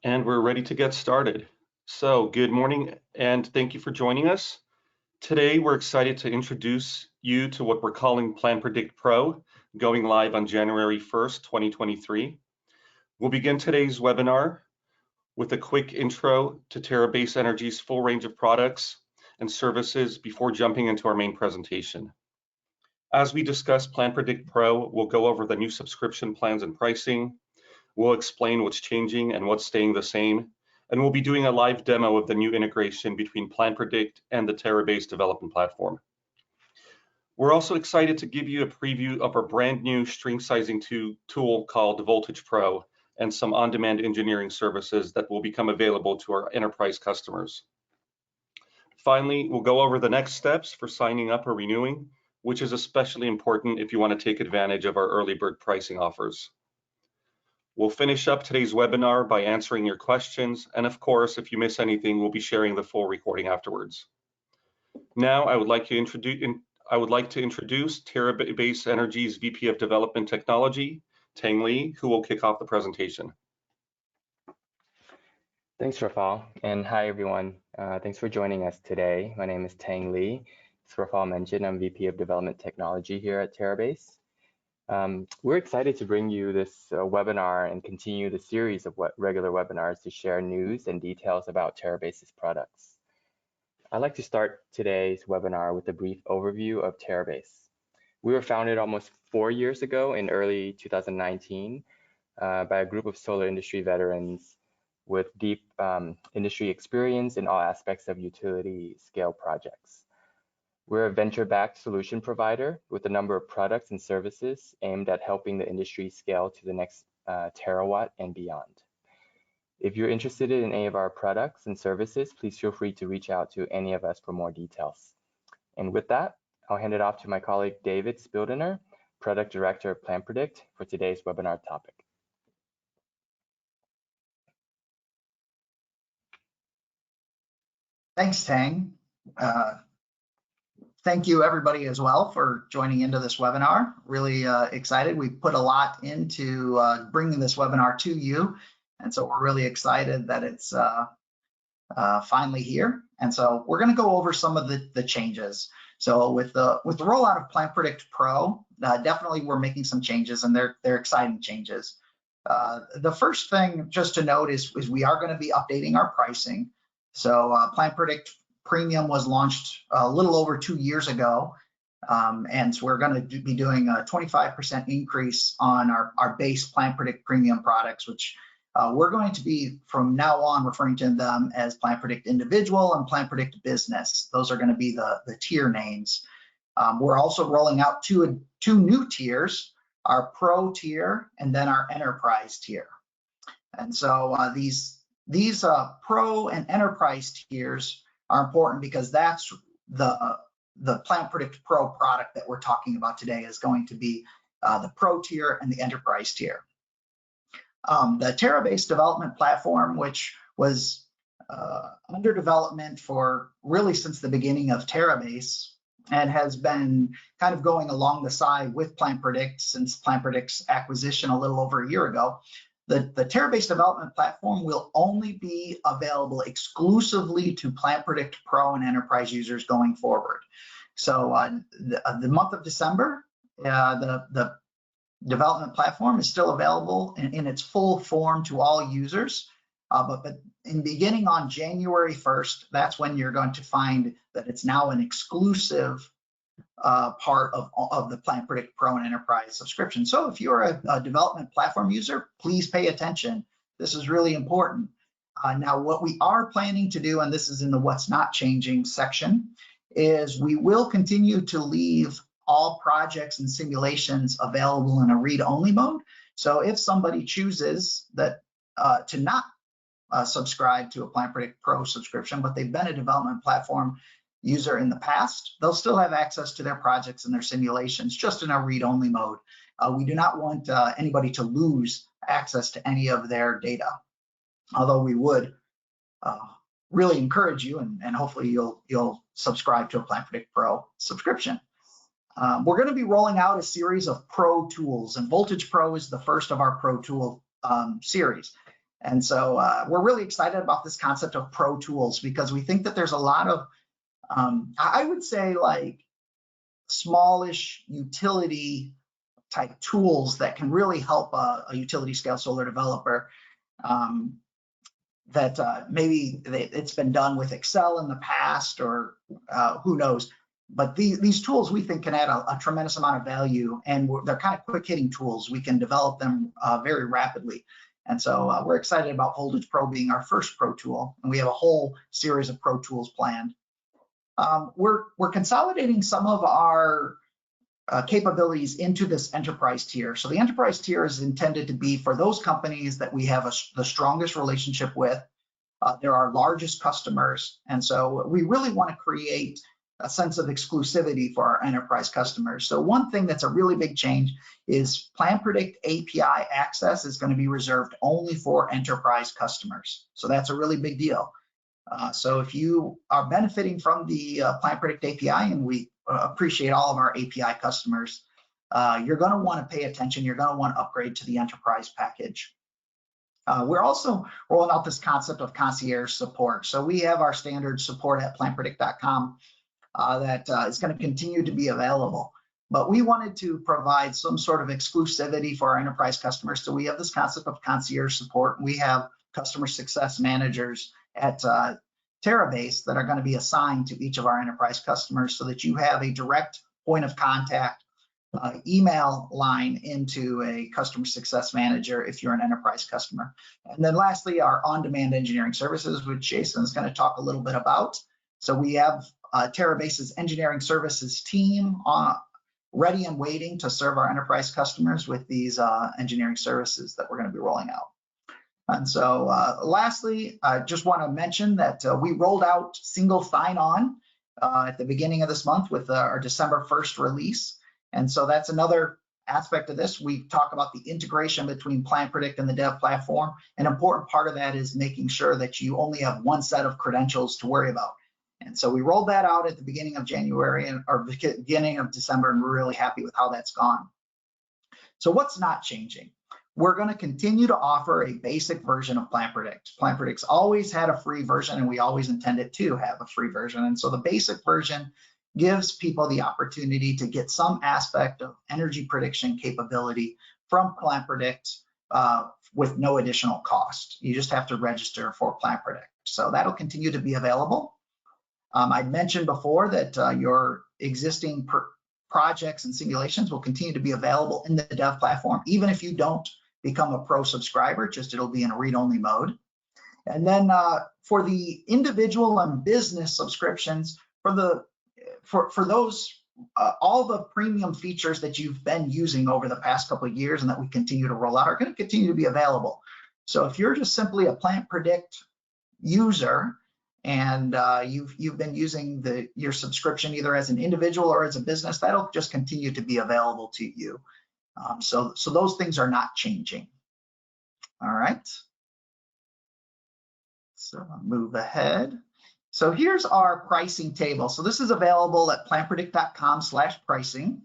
And we're ready to get started. So good morning and thank you for joining us. Today, we're excited to introduce you to what we're calling PlantPredict Pro, going live on January 1st, 2023. We'll begin today's webinar with a quick intro to Terabase Energy's full range of products and services before jumping into our main presentation. As we discuss PlantPredict Pro, we'll go over the new subscription plans and pricing. We'll explain what's changing and what's staying the same, and we'll be doing a live demo of the new integration between PlantPredict and the Terabase Development Platform. We're also excited to give you a preview of our brand new string sizing tool called Voltage Pro and some on-demand engineering services that will become available to our enterprise customers. Finally, we'll go over the next steps for signing up or renewing, which is especially important if you want to take advantage of our early bird pricing offers. We'll finish up today's webinar by answering your questions, and of course, if you miss anything, we'll be sharing the full recording afterwards. Now, I would like to introduce Terabase Energy's VP of Development Technology, Thang, who will kick off the presentation. Thanks, Rafal, and hi everyone. Thanks for joining us today. My name is Thang. As Rafal mentioned, I'm VP of Development Technology here at Terabase. We're excited to bring you this webinar and continue the series of regular webinars to share news and details about Terabase's products. I'd like to start today's webinar with a brief overview of Terabase. We were founded almost 4 years ago in early 2019 by a group of solar industry veterans with deep industry experience in all aspects of utility scale projects. We're a venture-backed solution provider with a number of products and services aimed at helping the industry scale to the next terawatt and beyond. If you're interested in any of our products and services, please feel free to reach out to any of us for more details. And with that, I'll hand it off to my colleague, David Spieldenner, Product Director of PlantPredict, for today's webinar topic. Thanks, Thang. Thank you, everybody, as well, for joining into this webinar. Really excited. We put a lot into bringing this webinar to you, and so we're really excited that it's finally here. And so we're going to go over some of the changes. So with the rollout of PlantPredict Pro, definitely we're making some changes, and they're exciting changes. The first thing just to note is we are going to be updating our pricing. So PlantPredict Premium was launched a little over 2 years ago, and so we're going to be doing a 25% increase on our base PlantPredict Premium products, which we're going to be from now on referring to them as PlantPredict Individual and PlantPredict Business. Those are going to be the tier names. We're also rolling out two new tiers, our Pro tier and then our Enterprise tier. And so these Pro and Enterprise tiers are important because that's the PlantPredict Pro product that we're talking about today is going to be the Pro tier and the Enterprise tier. The Terabase Development Platform, which was under development for really since the beginning of Terabase and has been kind of going along the side with PlantPredict since PlantPredict's acquisition a little over a year ago. The Terabase Development Platform will only be available exclusively to PlantPredict Pro and Enterprise users going forward. So the month of December, the development platform is still available in its full form to all users. But in beginning on January 1st, that's when you're going to find that it's now an exclusive part of the PlantPredict Pro and Enterprise subscription. So if you're a development platform user, please pay attention. This is really important. Now, what we are planning to do, and this is in the what's not changing section, is we will continue to leave all projects and simulations available in a read-only mode. So if somebody chooses that to not subscribe to a PlantPredict Pro subscription, but they've been a development platform user in the past, they'll still have access to their projects and their simulations just in a read-only mode. We do not want anybody to lose access to any of their data, although we would really encourage you, and hopefully you'll subscribe to a PlantPredict Pro subscription. We're going to be rolling out a series of Pro tools, and Voltage Pro is the first of our Pro tool series. And so we're really excited about this concept of pro tools because we think that there's a lot of, I would say, like smallish utility type tools that can really help a utility scale solar developer. That maybe it's been done with Excel in the past, or who knows. But these tools we think can add a tremendous amount of value, and they're kind of quick hitting tools. We can develop them very rapidly. And so we're excited about Voltage Pro being our first pro tool, and we have a whole series of pro tools planned. We're consolidating some of our capabilities into this enterprise tier. So the enterprise tier is intended to be for those companies that we have the strongest relationship with. They're our largest customers. And so we really want to create a sense of exclusivity for our enterprise customers. So one thing that's a really big change is PlantPredict API access is going to be reserved only for enterprise customers. So that's a really big deal. So if you are benefiting from the PlantPredict API, and we appreciate all of our API customers, you're going to want to pay attention. You're going to want to upgrade to the enterprise package. We're also rolling out this concept of concierge support. So we have our standard support at PlantPredict.com that is going to continue to be available. But we wanted to provide some sort of exclusivity for our enterprise customers. So we have this concept of concierge support. We have customer success managers at Terabase that are going to be assigned to each of our enterprise customers so that you have a direct point of contact email line into a customer success manager if you're an enterprise customer. And then lastly, our on-demand engineering services, which Jason is going to talk a little bit about. So we have Terabase's engineering services team ready and waiting to serve our enterprise customers with these engineering services that we're going to be rolling out. And so lastly, I just want to mention that we rolled out single sign-on at the beginning of this month with our December 1st release. And so that's another aspect of this. We talk about the integration between PlantPredict and the dev platform. An important part of that is making sure that you only have one set of credentials to worry about. And so we rolled that out at the beginning of January or beginning of December, and we're really happy with how that's gone. So what's not changing? We're going to continue to offer a basic version of PlantPredict. PlantPredict's always had a free version, and we always intended to have a free version. And so the basic version gives people the opportunity to get some aspect of energy prediction capability from PlantPredict with no additional cost. You just have to register for PlantPredict. So that'll continue to be available. I mentioned before that your existing projects and simulations will continue to be available in the dev platform, even if you don't become a pro subscriber, just it'll be in a read-only mode. And then for the individual and business subscriptions, for those, all the premium features that you've been using over the past couple of years and that we continue to roll out are going to continue to be available. So if you're just simply a PlantPredict user and you've been using your subscription either as an individual or as a business, that'll just continue to be available to you. So those things are not changing. All right. So I'll move ahead. So here's our pricing table. So this is available at plantpredict.com/pricing.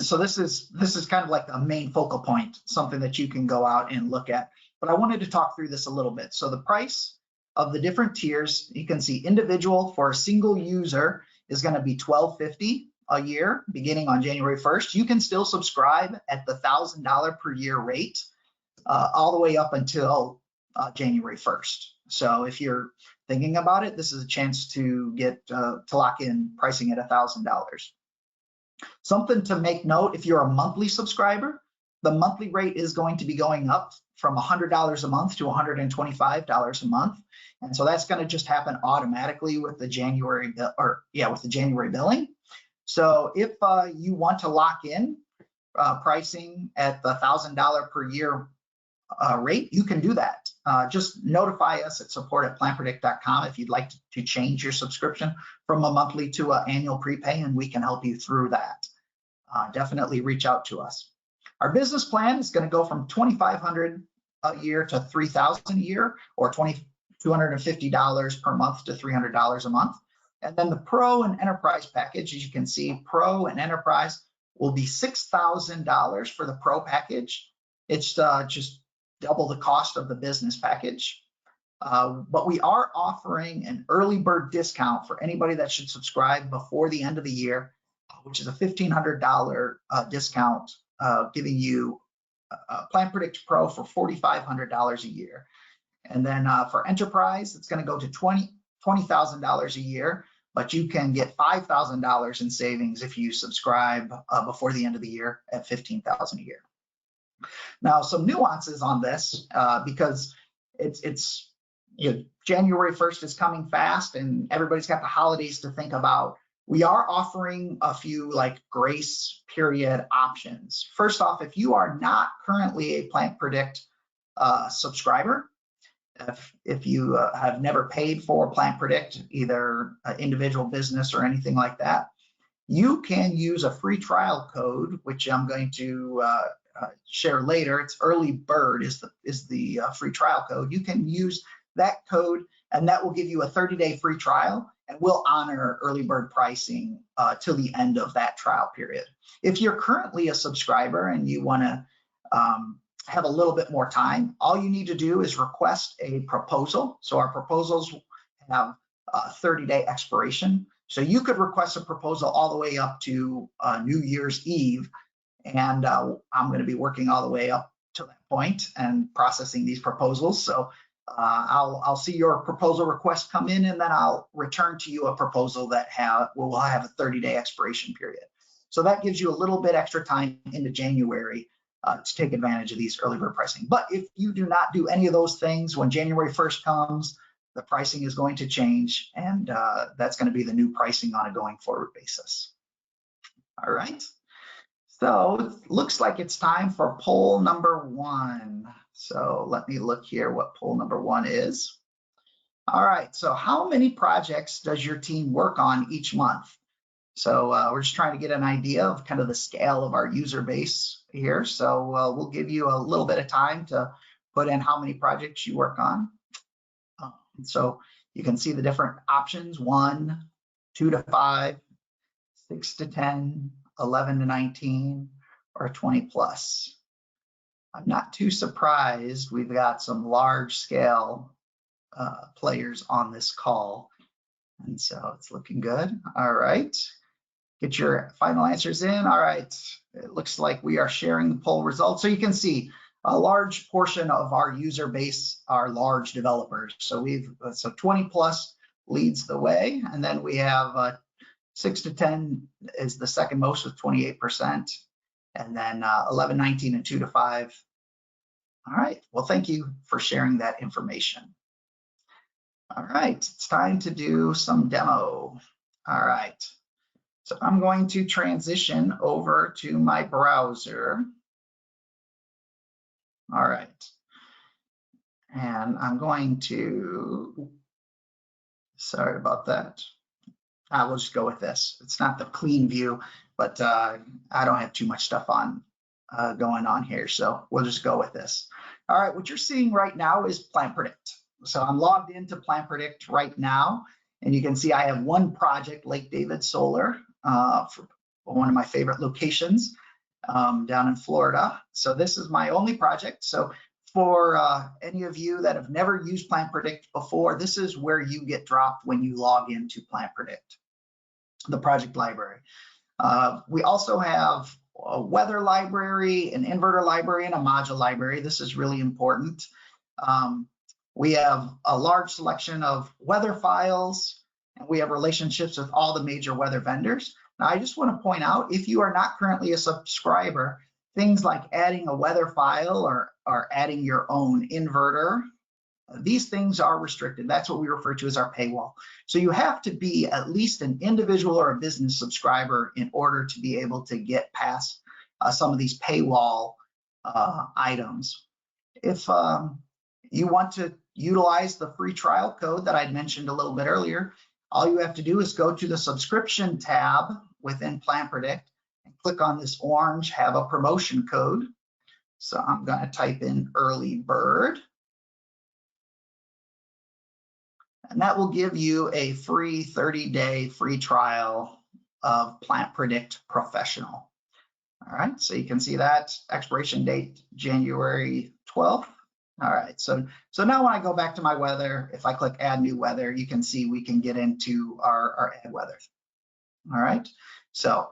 So this is kind of like a main focal point, something that you can go out and look at. But I wanted to talk through this a little bit. So the price of the different tiers, you can see individual for a single user is going to be $12.50 a year beginning on January 1st. You can still subscribe at the $1,000 per year rate all the way up until January 1st. So if you're thinking about it, this is a chance to get to lock in pricing at $1,000. Something to make note, if you're a monthly subscriber, the monthly rate is going to be going up from $100 a month to $125 a month. And so that's going to just happen automatically with the January billing. So if you want to lock in pricing at the $1,000 per year rate, you can do that. Just notify us at support@plantpredict.com if you'd like to change your subscription from a monthly to an annual prepay, and we can help you through that. Definitely reach out to us. Our business plan is going to go from $2,500 a year to $3,000 a year, or $250 per month to $300 a month. And then the Pro and Enterprise package, as you can see, Pro and Enterprise will be $6,000 for the Pro package It's just double the cost of the business package. But we are offering an early bird discount for anybody that should subscribe before the end of the year, which is a $1,500 discount, giving you PlantPredict Pro for $4,500 a year. And then for enterprise, it's going to go to $20,000 a year, but you can get $5,000 in savings if you subscribe before the end of the year at $15,000 a year. Now, some nuances on this because it's January 1st is coming fast and everybody's got the holidays to think about. We are offering a few like grace period options. First off, if you are not currently a PlantPredict subscriber, if you have never paid for PlantPredict, either individual business or anything like that, you can use a free trial code, which I'm going to share later. It's early bird is the free trial code. You can use that code and that will give you a 30-day free trial, and we'll honor early bird pricing till the end of that trial period. If you're currently a subscriber and you want to have a little bit more time, all you need to do is request a proposal. So our proposals have a 30-day expiration. So you could request a proposal all the way up to New Year's Eve. And I'm going to be working all the way up to that point and processing these proposals. So I'll see your proposal request come in, and then I'll return to you a proposal that will have a 30-day expiration period. So that gives you a little bit extra time into January to take advantage of these early bird pricing. But if you do not do any of those things, when January 1st comes, the pricing is going to change, and that's going to be the new pricing on a going forward basis. All right. So it looks like it's time for poll number 1. So let me look here what poll number 1 is. All right, so how many projects does your team work on each month? So we're just trying to get an idea of kind of the scale of our user base here. So we'll give you a little bit of time to put in how many projects you work on. So you can see the different options: 1, 2 to 5, 6 to 10, 11 to 19, or 20 plus. I'm not too surprised. We've got some large scale players on this call. And so it's looking good. All right. Get your final answers in. All right. It looks like we are sharing the poll results. So you can see a large portion of our user base are large developers. So 20 plus leads the way. And then we have 6 to 10 is the second most with 28%. And then 11, 19, and 2 to 5. All right. Well, thank you for sharing that information. All right. It's time to do some demo. All right. So I'm going to transition over to my browser. All right. And I'm going to, sorry about that. I will just go with this. It's not the clean view, but I don't have too much stuff on going on here. So we'll just go with this. All right, what you're seeing right now is PlantPredict. So I'm logged into PlantPredict right now, and you can see I have one project, Lake David Solar, for one of my favorite locations down in Florida. So this is my only project. So for any of you that have never used PlantPredict before, this is where you get dropped when you log into PlantPredict, the project library. We also have a weather library, an inverter library, and a module library. This is really important. We have a large selection of weather files, and we have relationships with all the major weather vendors. Now, I just want to point out, if you are not currently a subscriber, things like adding a weather file or adding your own inverter, these things are restricted. That's what we refer to as our paywall. So you have to be at least an individual or a business subscriber in order to be able to get past some of these paywall items. If you want to utilize the free trial code that I'd mentioned a little bit earlier, all you have to do is go to the subscription tab within PlantPredict and click on this orange have a promotion code. So I'm going to type in early bird. And that will give you a free 30-day free trial of PlantPredict Professional. All right, so you can see that expiration date, January 12th. All right, so now when I go back to my weather, if I click add new weather, you can see we can get into our add weather. All right, so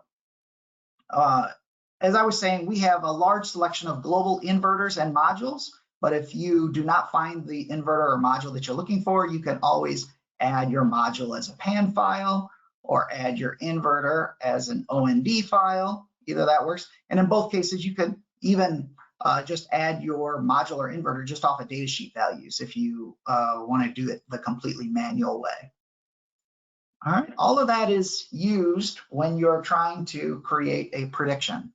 as I was saying, we have a large selection of global inverters and modules, but if you do not find the inverter or module that you're looking for, you can always add your module as a PAN file or add your inverter as an OND file. Either that works. And in both cases, you could even just add your module or inverter just off of datasheet values if you want to do it the completely manual way. All right, all of that is used when you're trying to create a prediction.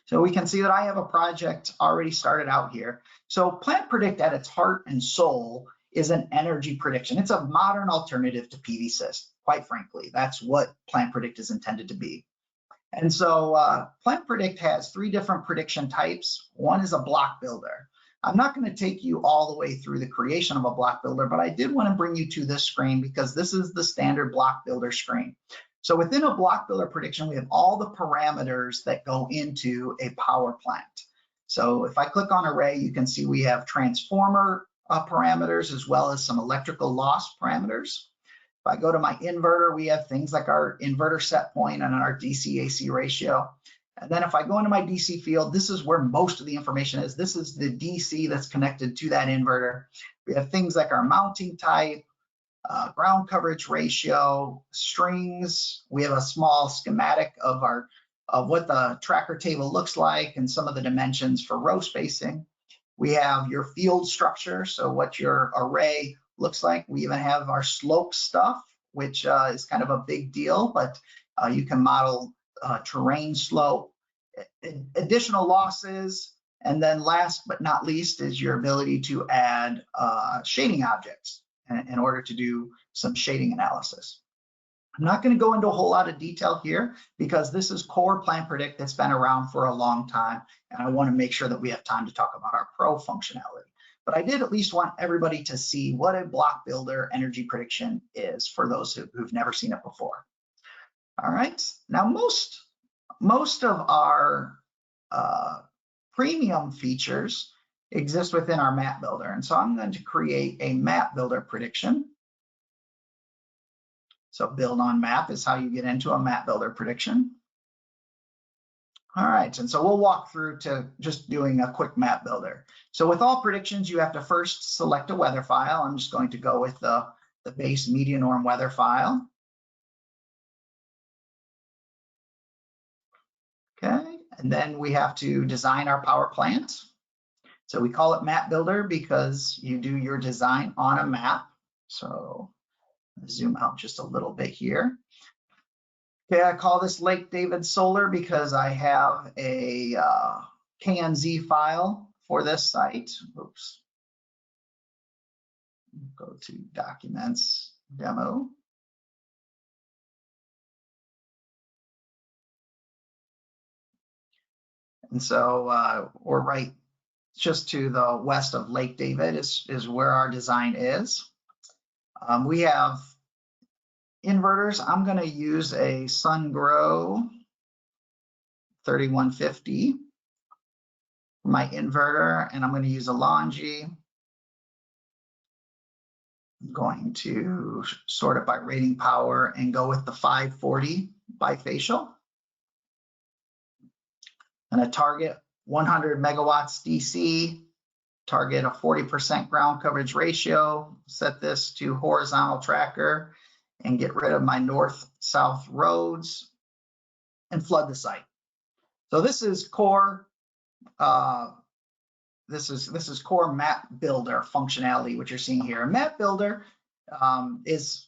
So we can see that I have a project already started out here. So PlantPredict at its heart and soul is an energy prediction. It's a modern alternative to PVSys, quite frankly. That's what PlantPredict is intended to be. And so PlantPredict has 3 different prediction types. One is a block builder. I'm not going to take you all the way through the creation of a block builder, but I did want to bring you to this screen because this is the standard block builder screen. So within a block builder prediction, we have all the parameters that go into a power plant. So if I click on array, you can see we have transformer parameters as well as some electrical loss parameters. If I go to my inverter, we have things like our inverter set point and our DC-AC ratio. And then if I go into my DC field, this is where most of the information is. This is the DC that's connected to that inverter. We have things like our mounting type, ground coverage ratio, strings. We have a small schematic of what the tracker table looks like and some of the dimensions for row spacing. We have your field structure, so what your array looks like. We even have our slope stuff, which is kind of a big deal, but you can model terrain slope, additional losses, and then last but not least is your ability to add shading objects in order to do some shading analysis. I'm not going to go into a whole lot of detail here because this is core PlantPredict that's been around for a long time, and I want to make sure that we have time to talk about our pro functionality. But I did at least want everybody to see what a block builder energy prediction is for those who've never seen it before. All right, now most of our premium features exist within our map builder, and so I'm going to create a map builder prediction. So build on map is how you get into a map builder prediction. All right, and so we'll walk through to just doing a quick map builder. So with all predictions, you have to first select a weather file. I'm just going to go with the base media norm weather file. Okay, and then we have to design our power plant. So we call it map builder because you do your design on a map. So zoom out just a little bit here. Okay, I call this Lake David Solar because I have a KNZ file for this site. Oops. Go to Documents, Demo. And so we're right just to the west of Lake David is where our design is. We have inverters. I'm going to use a SunGrow 3150 for my inverter, and I'm going to use a Longi. I'm going to sort it by rating power and go with the 540 bifacial. And a target 100 megawatts DC, target a 40% ground coverage ratio, set this to horizontal tracker and get rid of my north-south roads and flood the site. So this is core, this is core map builder functionality, what you're seeing here. A map builder is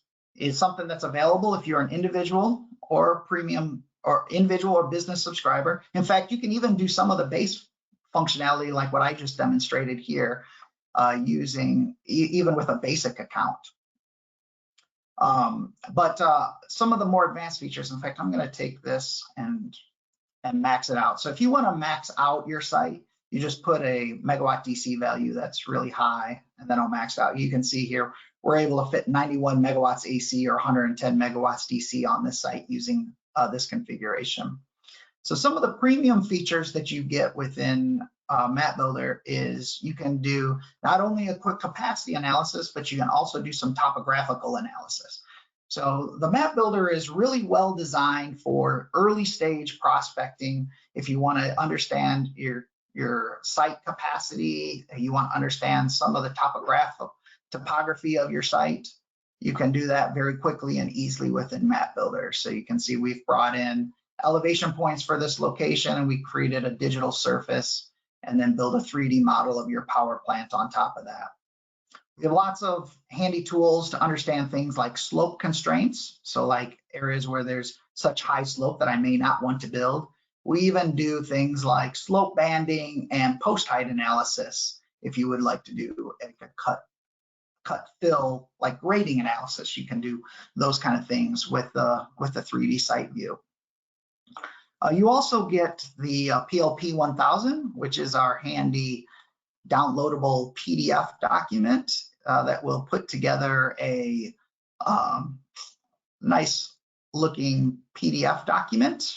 something that's available if you're an individual or premium or individual or business subscriber. In fact, you can even do some of the base functionality like what I just demonstrated here using even with a basic account. But some of the more advanced features, in fact, I'm going to take this and max it out. So if you want to max out your site, you just put a megawatt DC value that's really high, and then I'll max out. You can see here, we're able to fit 91 megawatts AC or 110 megawatts DC on this site using this configuration. So some of the premium features that you get within Map Builder is you can do not only a quick capacity analysis, but you can also do some topographical analysis. So the Map Builder is really well designed for early stage prospecting. If you want to understand your site capacity, you want to understand some of the topography of your site, you can do that very quickly and easily within Map Builder. So you can see we've brought in elevation points for this location, and we created a digital surface and then build a 3D model of your power plant on top of that. We have lots of handy tools to understand things like slope constraints. So like areas where there's such high slope that I may not want to build. We even do things like slope banding and post height analysis. If you would like to do a cut fill like grading analysis, you can do those kind of things with the 3D site view. You also get the PLP 1000, which is our handy downloadable PDF document that will put together a nice looking PDF document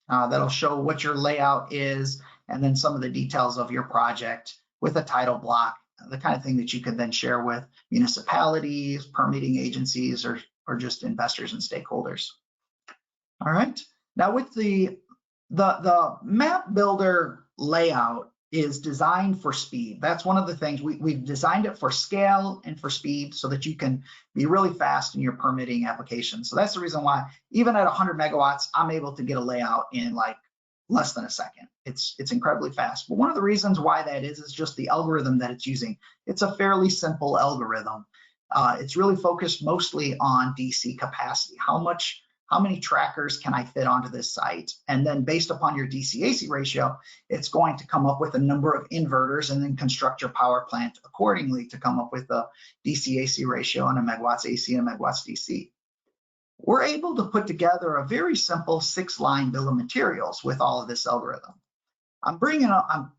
that'll show what your layout is and then some of the details of your project with a title block, the kind of thing that you could then share with municipalities, permitting agencies, or just investors and stakeholders. All right. Now with the Map Builder layout is designed for speed. That's one of the things we've designed it for scale and for speed so that you can be really fast in your permitting application. So that's the reason why even at 100 megawatts, I'm able to get a layout in like less than a second. It's incredibly fast. But one of the reasons why that is just the algorithm that it's using. It's a fairly simple algorithm. It's really focused mostly on DC capacity. How many trackers can I fit onto this site? And then based upon your DC-AC ratio, it's going to come up with a number of inverters and then construct your power plant accordingly to come up with a DC-AC ratio and a megawatts AC and a megawatts DC. We're able to put together a very simple 6-line bill of materials with all of this algorithm. I'm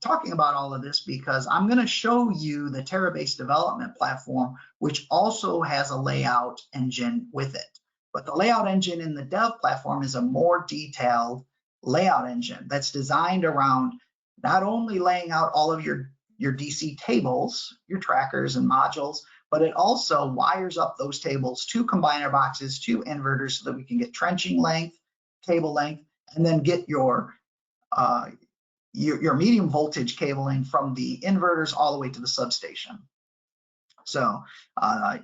talking about all of this because I'm going to show you the Terabase Development Platform, which also has a layout engine with it. But the layout engine in the dev platform is a more detailed layout engine that's designed around not only laying out all of your DC tables, your trackers and modules, but it also wires up those tables to combiner boxes, to inverters, so that we can get trenching length, cable length, and then get your medium voltage cabling from the inverters all the way to the substation. So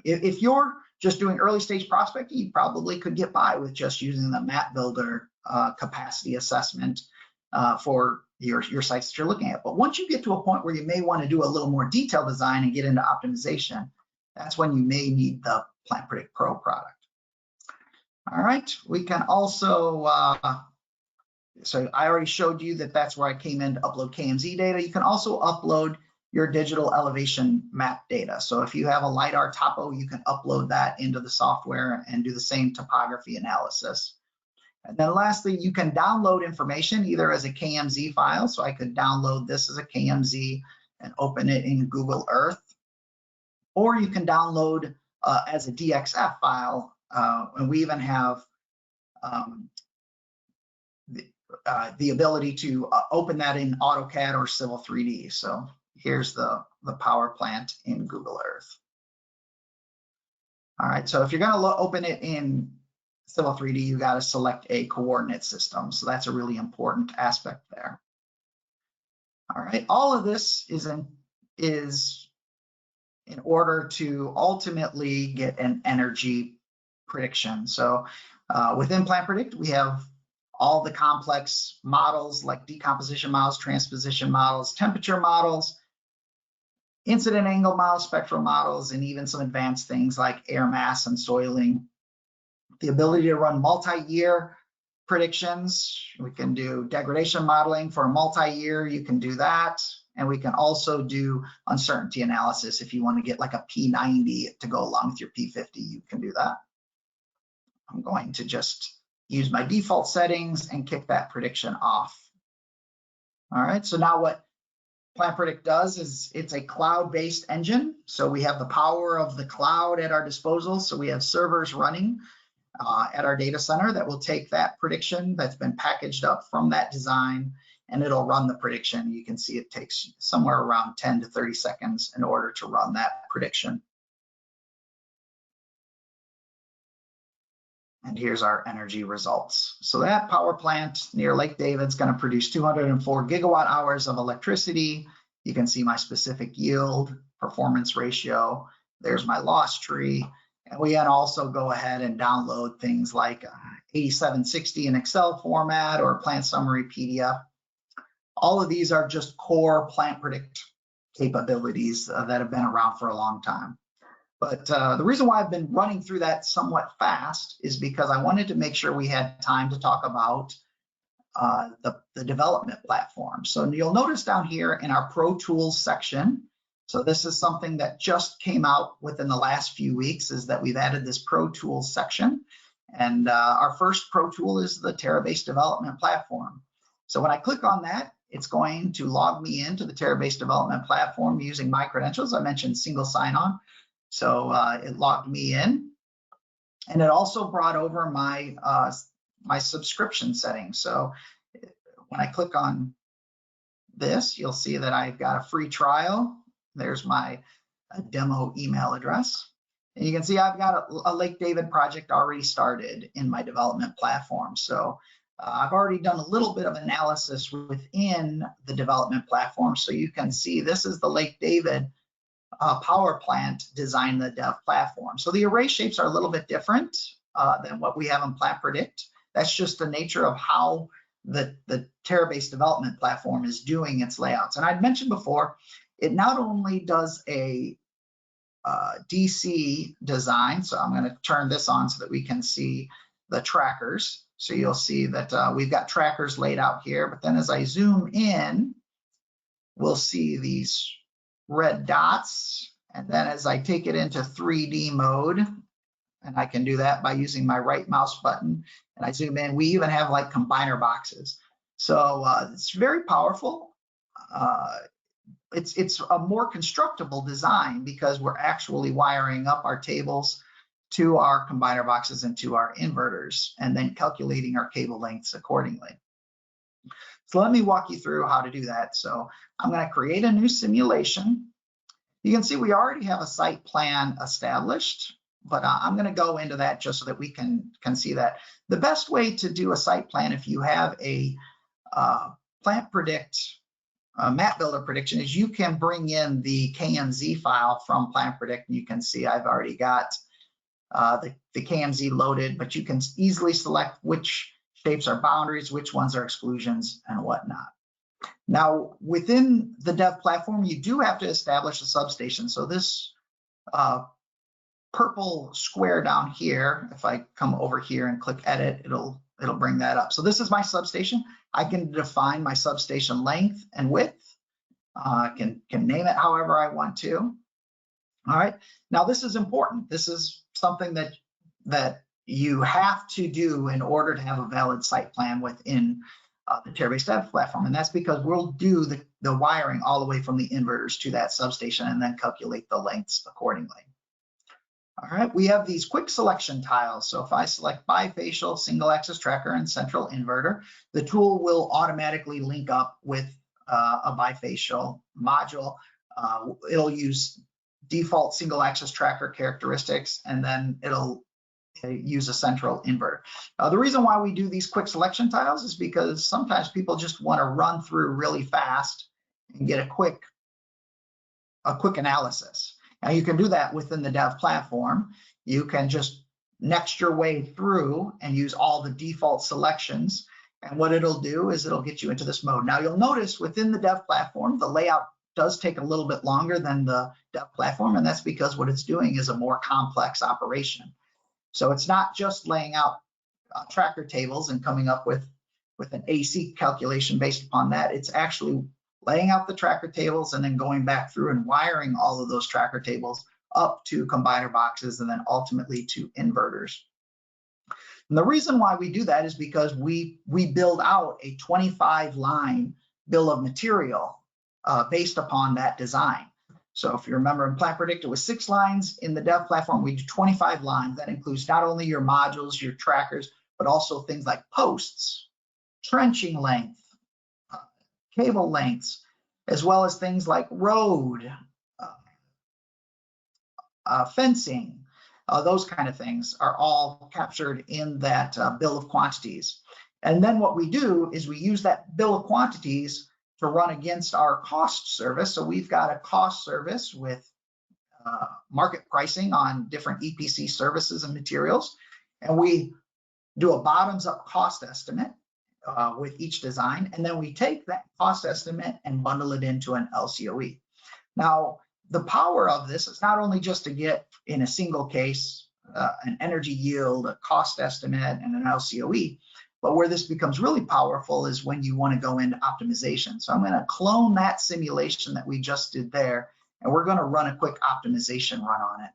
if you're just doing early stage prospecting, you probably could get by with just using the Map Builder capacity assessment for your sites that you're looking at. But once you get to a point where you may want to do a little more detailed design and get into optimization, that's when you may need the PlantPredict Pro product. All right, we can also, so I already showed you that that's where I came in to upload KMZ data. You can also upload your digital elevation map data. So if you have a LiDAR topo, you can upload that into the software and do the same topography analysis. And then lastly, you can download information either as a KMZ file. So I could download this as a KMZ and open it in Google Earth, or you can download as a DXF file. And we even have the ability to open that in AutoCAD or Civil 3D. So here's the power plant in Google Earth. All right, so if you're going to open it in Civil 3D, you got to select a coordinate system. So that's a really important aspect there. All right, all of this is in order to ultimately get an energy prediction. So within PlantPredict, we have all the complex models like decomposition models, transposition models, temperature models, incident angle models, spectral models, and even some advanced things like air mass and soiling. The ability to run multi-year predictions. We can do degradation modeling for a multi-year. You can do that. And we can also do uncertainty analysis. If you want to get like a P90 to go along with your P50, you can do that. I'm going to just use my default settings and kick that prediction off. All right, so now what PlantPredict does is it's a cloud-based engine. So we have the power of the cloud at our disposal. So we have servers running at our data center that will take that prediction that's been packaged up from that design, and it'll run the prediction. You can see it takes somewhere around 10 to 30 seconds in order to run that prediction. And here's our energy results. So that power plant near Lake David's going to produce 204 gigawatt hours of electricity. You can see my specific yield, performance ratio. There's my loss tree. And we can also go ahead and download things like 8760 in Excel format or plant summary PDF. All of these are just core PlantPredict capabilities that have been around for a long time. But the reason why I've been running through that somewhat fast is because I wanted to make sure we had time to talk about the development platform. So you'll notice down here in our Pro Tools section, so this is something that just came out within the last few weeks, is that we've added this Pro Tools section. And our first Pro Tool is the Terabase Development Platform. So when I click on that, it's going to log me into the Terabase Development Platform using my credentials. I mentioned single sign-on. So it logged me in, and it also brought over my my subscription settings. So when I click on this, you'll see that I've got a free trial. There's my demo email address. And you can see I've got a Lake David project already started in my development platform. So I've already done a little bit of analysis within the development platform. So you can see this is the Lake David power plant design, the dev platform. So the array shapes are a little bit different than what we have in PlantPredict. That's just the nature of how the Terabase development platform is doing its layouts. And I'd mentioned before, it not only does a DC design, so I'm going to turn this on so that we can see the trackers. So you'll see that we've got trackers laid out here, but then as I zoom in, we'll see these red dots. And then as I take it into 3D mode, and I can do that by using my right mouse button, and I zoom in, we even have like combiner boxes. So it's very powerful. It's a more constructible design because we're actually wiring up our tables to our combiner boxes and to our inverters, and then calculating our cable lengths accordingly. So let me walk you through how to do that. So I'm going to create a new simulation. You can see we already have a site plan established, but I'm going to go into that just so that we can see that. The best way to do a site plan if you have a PlantPredict map builder prediction is you can bring in the KMZ file from PlantPredict, and you can see I've already got the KMZ loaded, but you can easily select which shapes are boundaries, which ones are exclusions, and whatnot. Now, within the dev platform, you do have to establish a substation. So this purple square down here, if I come over here and click edit, it'll bring that up. So this is my substation. I can define my substation length and width. Can name it however I want to. All right. Now this is important. This is something that you have to do in order to have a valid site plan within the Terabase Dev platform, and that's because we'll do the wiring all the way from the inverters to that substation and then calculate the lengths accordingly. All right, we have these quick selection tiles. So if I select bifacial, single axis tracker, and central inverter, the tool will automatically link up with a bifacial module. It'll use default single axis tracker characteristics, and then it'll use a central inverter. The reason why we do these quick selection tiles is because sometimes people just want to run through really fast and get a quick analysis. Now you can do that within the dev platform. You can just next your way through and use all the default selections. And what it'll do is it'll get you into this mode. Now you'll notice within the dev platform, the layout does take a little bit longer than the dev platform. And that's because what it's doing is a more complex operation. So it's not just laying out tracker tables and coming up with an AC calculation based upon that. It's actually laying out the tracker tables and then going back through and wiring all of those tracker tables up to combiner boxes and then ultimately to inverters. And the reason why we do that is because we build out a 25-line bill of material based upon that design. So if you remember in PlantPredict, it was 6 lines. In the dev platform, we do 25 lines. That includes not only your modules, your trackers, but also things like posts, trenching length, cable lengths, as well as things like road, fencing. Those kind of things are all captured in that bill of quantities. And then what we do is we use that bill of quantities to run against our cost service. So we've got a cost service with market pricing on different EPC services and materials. And we do a bottoms-up cost estimate with each design. And then we take that cost estimate and bundle it into an LCOE. Now, the power of this is not only just to get in a single case an energy yield, a cost estimate, and an LCOE, but where this becomes really powerful is when you want to go into optimization. So I'm going to clone that simulation that we just did there, and we're going to run a quick optimization run on it.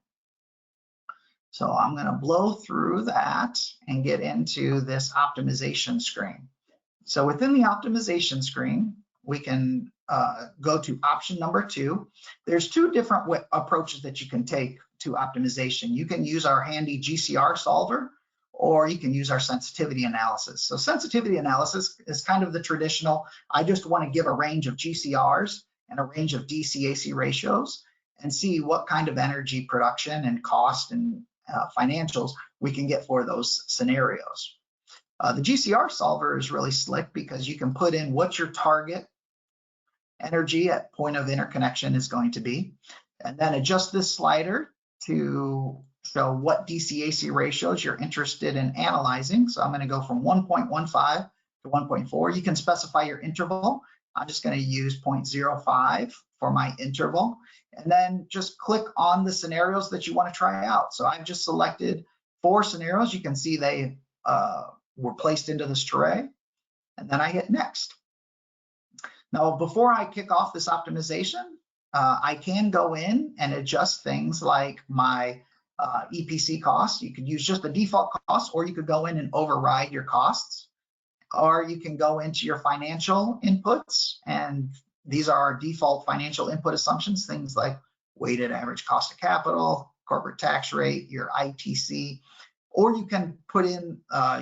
So I'm going to blow through that and get into this optimization screen. So within the optimization screen, we can go to option number 2. There's 2 different approaches that you can take to optimization. You can use our handy GCR solver, or you can use our sensitivity analysis. So sensitivity analysis is kind of the traditional, I just want to give a range of GCRs and a range of DC-AC ratios and see what kind of energy production and cost and financials we can get for those scenarios. The GCR solver is really slick because you can put in what your target energy at point of interconnection is going to be, and then adjust this slider to show what DC-AC ratios you're interested in analyzing. So I'm going to go from 1.15 to 1.4. You can specify your interval. I'm just going to use 0.05 for my interval, and then just click on the scenarios that you want to try out. So I've just selected 4 scenarios. You can see they were placed into this tray, and then I hit next. Now, before I kick off this optimization, I can go in and adjust things like my EPC costs. You could use just the default costs, or you could go in and override your costs, or you can go into your financial inputs, and these are our default financial input assumptions, things like weighted average cost of capital, corporate tax rate, your ITC, or you can put in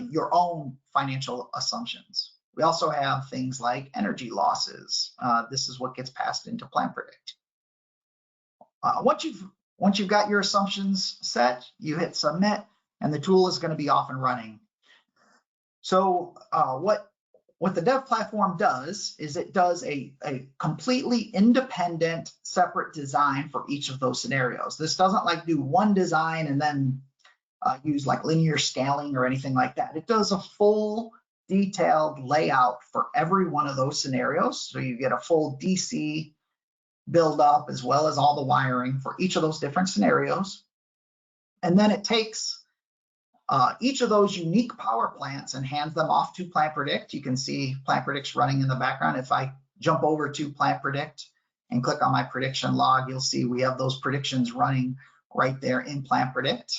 your own financial assumptions. We also have things like energy losses. This is what gets passed into PlantPredict. Once you've got your assumptions set, you hit submit, and the tool is going to be off and running. So what the dev platform does is it does a completely independent, separate design for each of those scenarios. This doesn't like do one design and then use like linear scaling or anything like that. It does a full detailed layout for every one of those scenarios. So you get a full DC build up as well as all the wiring for each of those different scenarios. And then it takes each of those unique power plants and hands them off to PlantPredict. You can see PlantPredict's running in the background. If I jump over to PlantPredict and click on my prediction log, you'll see we have those predictions running right there in PlantPredict.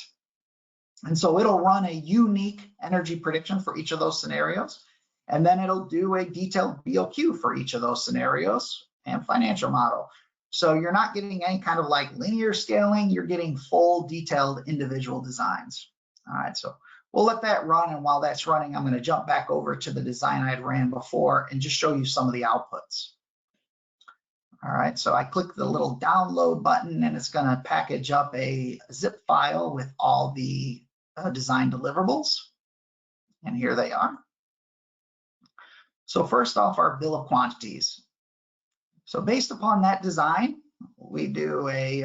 And so it'll run a unique energy prediction for each of those scenarios, and then it'll do a detailed BOQ for each of those scenarios and financial model. So you're not getting any kind of like linear scaling, you're getting full detailed individual designs. All right, so we'll let that run, and while that's running, I'm going to jump back over to the design I had ran before and just show you some of the outputs. All right, so I click the little download button, and it's going to package up a zip file with all the design deliverables, and here they are. So first off, our bill of quantities. So based upon that design, we do a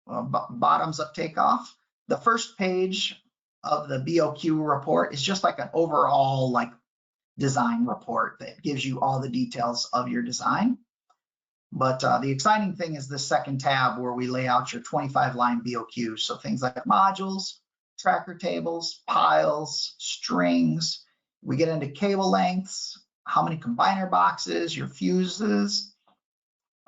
bottoms-up takeoff. The first page of the BOQ report is just like an overall like design report that gives you all the details of your design. But the exciting thing is the second tab where we lay out your 25-line BOQ. So things like modules, tracker tables, piles, strings. We get into cable lengths, how many combiner boxes, your fuses,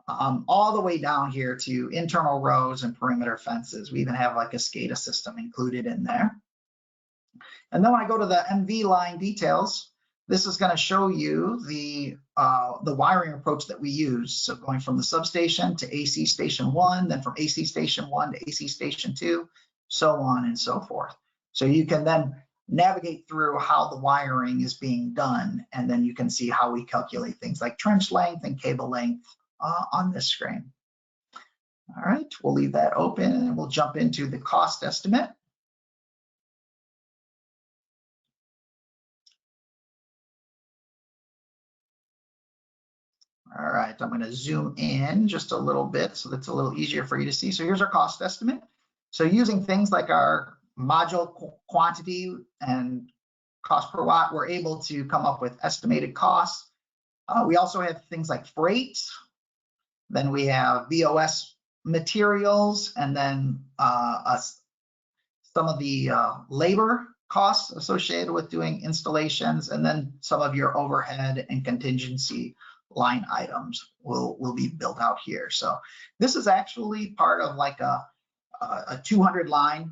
all the way down here to internal rows and perimeter fences. We even have like a SCADA system included in there. And then when I go to the MV line details, this is going to show you the wiring approach that we use. So going from the substation to AC station 1, then from AC station 1 to AC station 2, so on and so forth. So you can then navigate through how the wiring is being done, and then you can see how we calculate things like trench length and cable length on this screen. All right, we'll leave that open and we'll jump into the cost estimate. All right, I'm going to zoom in just a little bit so that's a little easier for you to see. So here's our cost estimate. So using things like our module quantity and cost per watt, we're able to come up with estimated costs. We also have things like freight. Then we have BOS materials, and then some of the labor costs associated with doing installations, and then some of your overhead and contingency line items will be built out here. So this is actually part of like a 200 line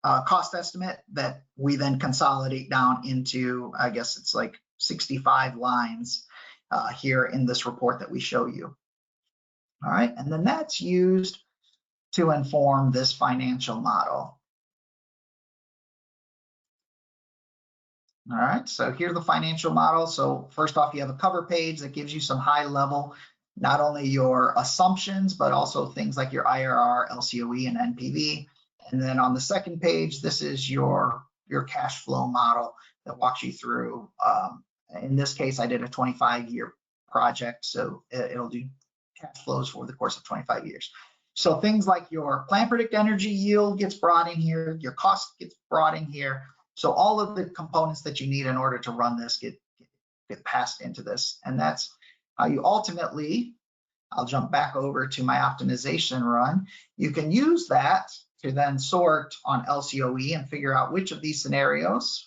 cost estimate that we then consolidate down into, I guess it's like 65 lines here in this report that we show you. All right, and then that's used to inform this financial model. All right, so here's the financial model. So first off, you have a cover page that gives you some high level, not only your assumptions, but also things like your IRR, LCOE, and NPV. And then on the second page, this is your cash flow model that walks you through. In this case, I did a 25-year project, so it'll do cash flows for the course of 25 years. So things like your PlantPredict energy yield gets brought in here, your cost gets brought in here. So all of the components that you need in order to run this get passed into this. And that's how you ultimately, I'll jump back over to my optimization run. You can use that to then sort on LCOE and figure out which of these scenarios,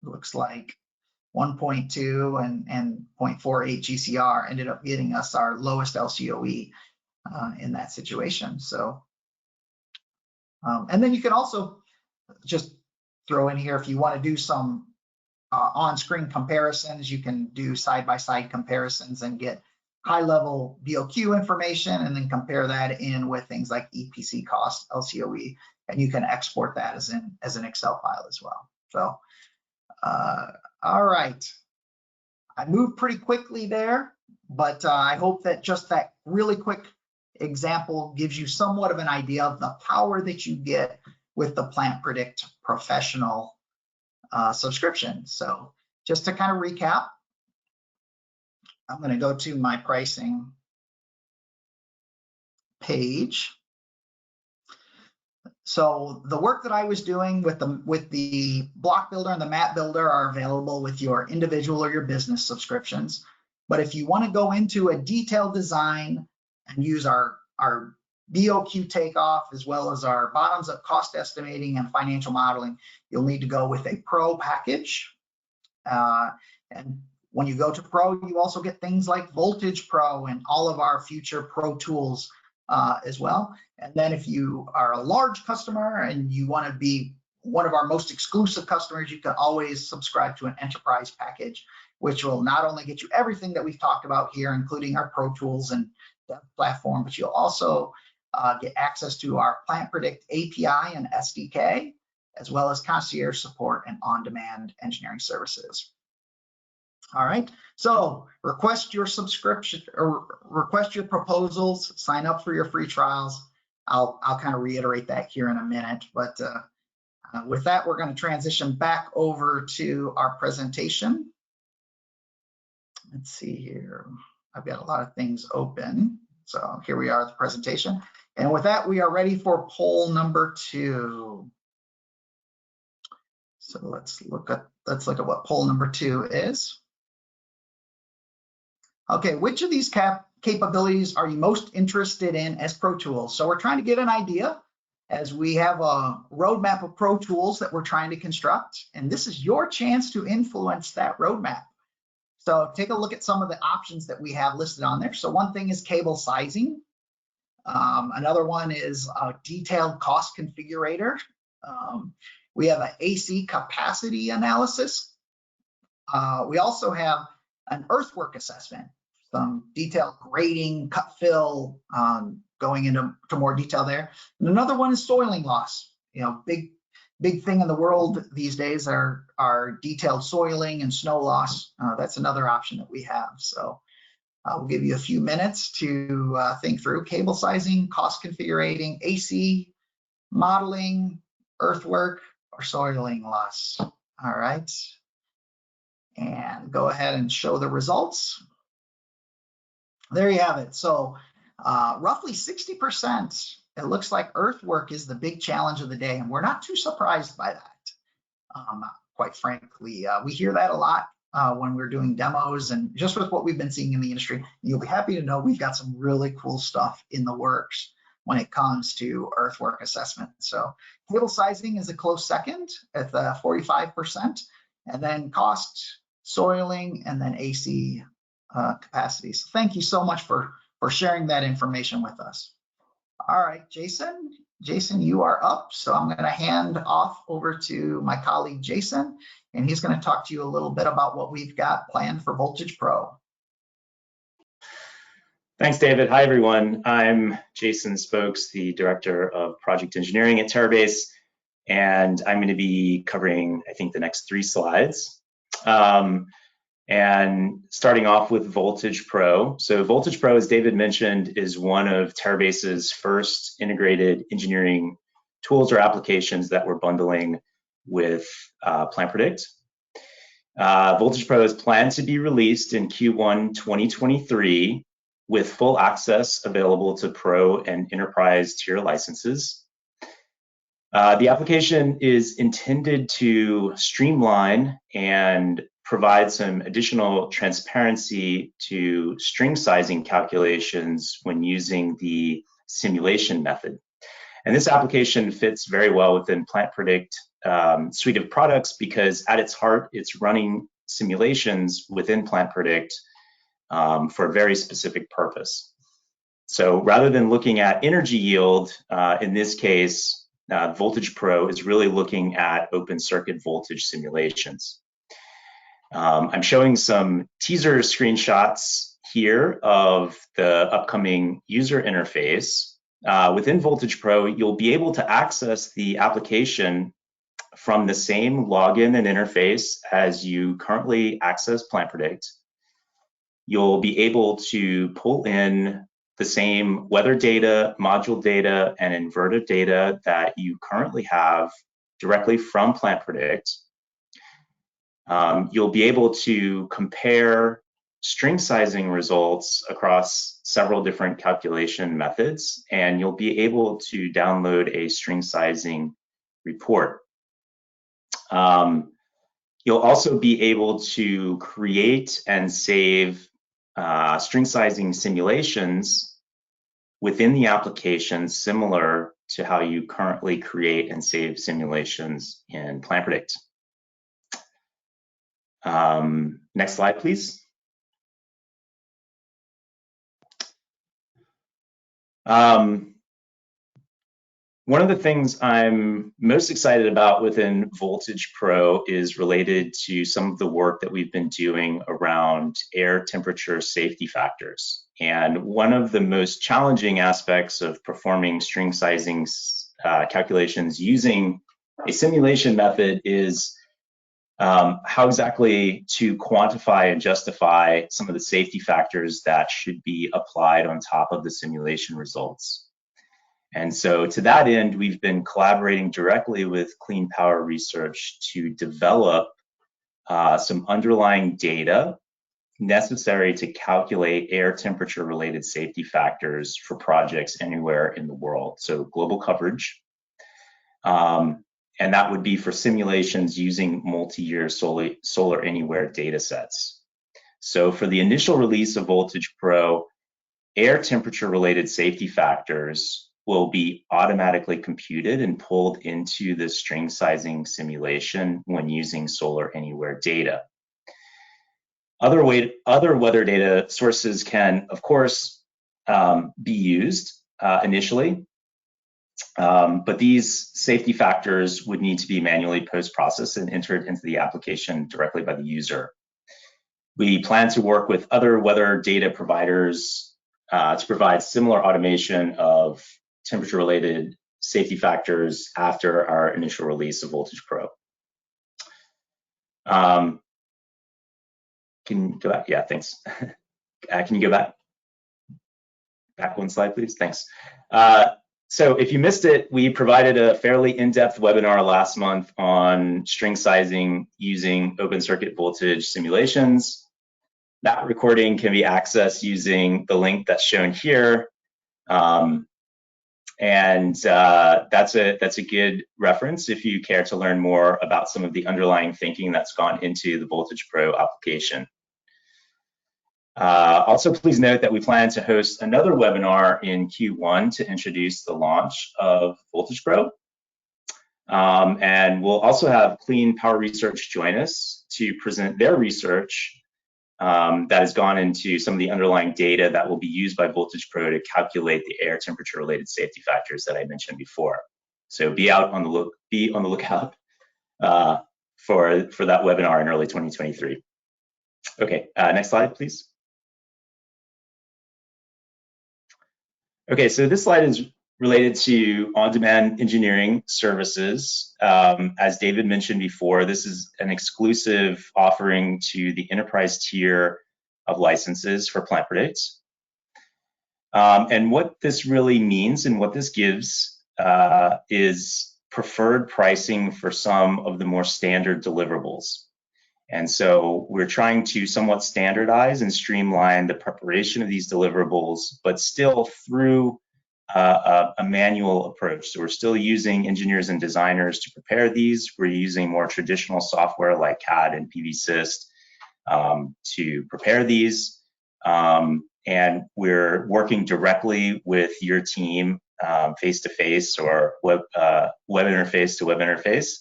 looks like 1.2 and 0.48 GCR ended up getting us our lowest LCOE in that situation. So, and then you can also just throw in here, if you want to do some on-screen comparisons, you can do side-by-side comparisons and get high-level BOQ information and then compare that in with things like EPC cost, LCOE, and you can export that as an Excel file as well. So, all right. I moved pretty quickly there, but I hope that just that really quick example gives you somewhat of an idea of the power that you get with the PlantPredict Professional subscription. So just to kind of recap, I'm going to go to my pricing page. So the work that I was doing with the block builder and the map builder are available with your individual or your business subscriptions. But if you want to go into a detailed design and use our BOQ takeoff as well as our bottoms up cost estimating and financial modeling, you'll need to go with a Pro package. And when you go to Pro, you also get things like Voltage Pro and all of our future Pro tools as well. And then if you are a large customer and you want to be one of our most exclusive customers, you can always subscribe to an enterprise package, which will not only get you everything that we've talked about here, including our Pro tools and Dev platform, but you'll also get access to our PlantPredict API and SDK, as well as concierge support and on-demand engineering services. All right, so request your subscription or request your proposals, sign up for your free trials. I'll kind of reiterate that here in a minute, but with that, we're going to transition back over to our presentation. Let's see here. I've got a lot of things open. So here we are at the presentation. And with that, we are ready for poll number 2. So let's look at what poll number 2 is. Okay, which of these capabilities are you most interested in as Pro Tools? So we're trying to get an idea as we have a roadmap of Pro Tools that we're trying to construct, and this is your chance to influence that roadmap. So take a look at some of the options that we have listed on there. So one thing is cable sizing. Another one is a detailed cost configurator. We have an AC capacity analysis We also have an earthwork assessment, some detailed grading, cut fill, going into more detail there. And another one is soiling loss. You know, big thing in the world these days are detailed soiling and snow loss. That's another option that we have. So we'll give you a few minutes to think through cable sizing, cost configuring, AC, modeling, earthwork, or soiling loss. All right. And go ahead and show the results. There you have it. So roughly 60%, it looks like earthwork is the big challenge of the day, and we're not too surprised by that. Quite frankly, we hear that a lot when we're doing demos, and just with what we've been seeing in the industry, you'll be happy to know we've got some really cool stuff in the works when it comes to earthwork assessment. So cable sizing is a close second at the 45%, and then cost, soiling, and then AC capacity. So thank you so much for sharing that information with us. All right, Jason. Jason, you are up. So I'm going to hand off over to my colleague, Jason, and he's going to talk to you a little bit about what we've got planned for Voltage Pro. Thanks, David. Hi, everyone. I'm Jason Spokes, the Director of Project Engineering at Terabase, and I'm going to be covering, I think, the next 3 slides. And starting off with Voltage Pro. So Voltage Pro, as David mentioned, is one of Terabase's first integrated engineering tools or applications that we're bundling with PlantPredict. Voltage Pro is planned to be released in Q1 2023 with full access available to Pro and Enterprise tier licenses. The application is intended to streamline and provide some additional transparency to string sizing calculations when using the simulation method. And this application fits very well within PlantPredict suite of products because at its heart, it's running simulations within PlantPredict for a very specific purpose. So rather than looking at energy yield, in this case, Voltage Pro is really looking at open circuit voltage simulations. I'm showing some teaser screenshots here of the upcoming user interface. Within Voltage Pro, you'll be able to access the application from the same login and interface as you currently access PlantPredict. You'll be able to pull in the same weather data, module data, and inverter data that you currently have directly from PlantPredict. You'll be able to compare string sizing results across several different calculation methods, and you'll be able to download a string sizing report. You'll also be able to create and save string sizing simulations within the application, similar to how you currently create and save simulations in PlantPredict. Next slide, please. One of the things I'm most excited about within Voltage Pro is related to some of the work that we've been doing around air temperature safety factors. And one of the most challenging aspects of performing string sizing calculations using a simulation method is how exactly to quantify and justify some of the safety factors that should be applied on top of the simulation results. And so to that end, we've been collaborating directly with Clean Power Research to develop some underlying data necessary to calculate air temperature related safety factors for projects anywhere in the world. So global coverage. And that would be for simulations using multi-year solar anywhere data sets. So for the initial release of Voltage Pro, air temperature related safety factors will be automatically computed and pulled into the string sizing simulation when using solar anywhere data. Other weather data sources can, of course, be used initially, but these safety factors would need to be manually post-processed and entered into the application directly by the user. We plan to work with other weather data providers to provide similar automation of temperature-related safety factors after our initial release of Voltage Pro. Can you go back? Yeah, thanks. Can you go back? Back one slide, please. Thanks. So if you missed it, we provided a fairly in-depth webinar last month on string sizing using open circuit voltage simulations. That recording can be accessed using the link that's shown here. That's a good reference if you care to learn more about some of the underlying thinking that's gone into the Voltage Pro application. Also, please note that we plan to host another webinar in Q1 to introduce the launch of Voltage Pro. And we'll also have Clean Power Research join us to present their research that has gone into some of the underlying data that will be used by Voltage Pro to calculate the air temperature related safety factors that I mentioned before. So be on the lookout for that webinar in early 2023. Okay, next slide, please. Okay, so this slide is related to on-demand engineering services. As David mentioned before, this is an exclusive offering to the enterprise tier of licenses for PlantPredict. And what this really means and what this gives is preferred pricing for some of the more standard deliverables. And so we're trying to somewhat standardize and streamline the preparation of these deliverables, but still through a manual approach. So we're still using engineers and designers to prepare these. We're using more traditional software like CAD and PVSys to prepare these. And we're working directly with your team face-to-face or web interface to web interface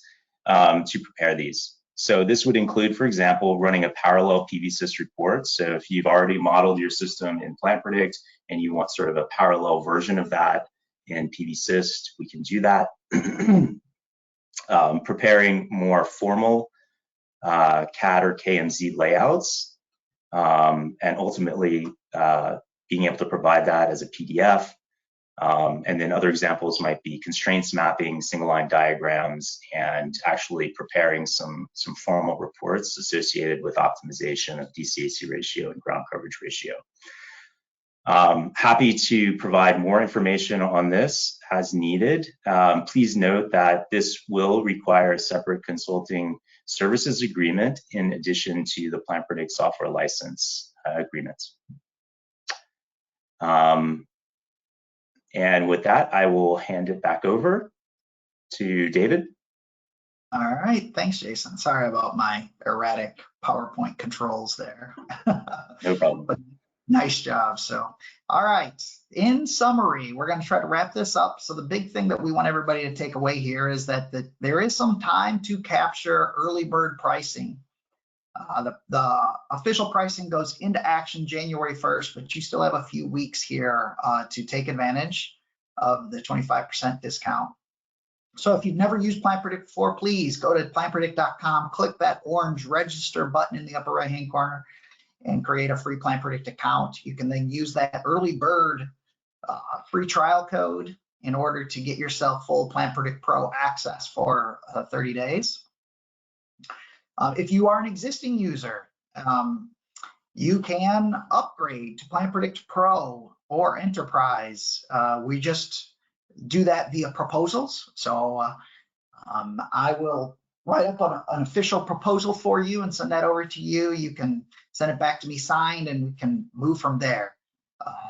to prepare these. So this would include, for example, running a parallel PVSys report. So if you've already modeled your system in PlantPredict and you want sort of a parallel version of that in PVSys, we can do that. Preparing more formal CAD or KMZ layouts, and ultimately being able to provide that as a PDF. And then other examples might be constraints mapping, single line diagrams, and actually preparing some formal reports associated with optimization of DC-AC ratio and ground coverage ratio. Happy to provide more information on this as needed. Please note that this will require a separate consulting services agreement in addition to the PlantPredict software license agreement. And with that, I will hand it back over to David. All right, thanks, Jason. Sorry about my erratic PowerPoint controls there. No problem. But nice job. So, all right, in summary, we're going to try to wrap this up. So the big thing that we want everybody to take away here is that there is some time to capture early bird pricing. The official pricing goes into action January 1st, but you still have a few weeks here to take advantage of the 25% discount. So if you've never used PlantPredict before, please go to plantpredict.com, click that orange register button in the upper right-hand corner, and create a free PlantPredict account. You can then use that early bird free trial code in order to get yourself full PlantPredict Pro access for 30 days. If you are an existing user, you can upgrade to PlantPredict Pro or Enterprise. We just do that via proposals. So I will write up an official proposal for you and send that over to you. You can send it back to me signed and we can move from there.